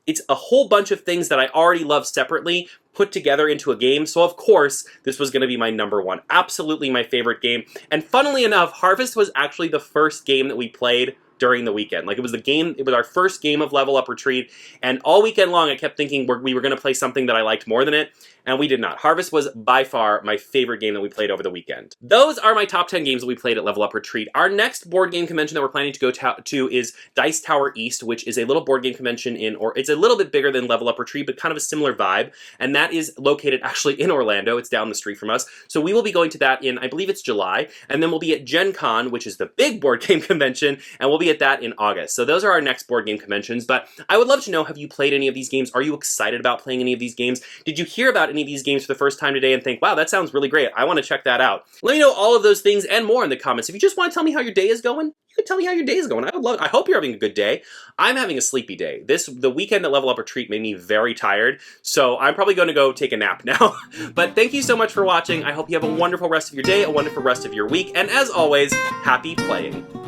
It's a whole bunch of things that I already love separately put together into a game, so of course this was going to be my number one. Absolutely my favorite game. And funnily enough, Harvest was actually the first game that we played during the weekend. Like it was our first game of Level Up Retreat, and all weekend long I kept thinking we were going to play something that I liked more than it, and we did not. Harvest was by far my favorite game that we played over the weekend. Those are my top 10 games that we played at Level Up Retreat. Our next board game convention that we're planning to go to is Dice Tower East, which is a little board game convention it's a little bit bigger than Level Up Retreat, but kind of a similar vibe, and that is located actually in Orlando. It's down the street from us. So we will be going to that in, I believe it's July, and then we'll be at Gen Con, which is the big board game convention, and we'll be at that in August. So those are our next board game conventions, but I would love to know, have you played any of these games? Are you excited about playing any of these games? Did you hear about any of these games for the first time today and think, wow, that sounds really great, I want to check that out? Let me know all of those things and more in the comments. If you just want to tell me how your day is going, you can tell me how your day is going. I hope you're having a good day. I'm having a sleepy day. The weekend at Level Up Retreat made me very tired, so I'm probably going to go take a nap now. But thank you so much for watching. I hope you have a wonderful rest of your day, a wonderful rest of your week, and as always, happy playing.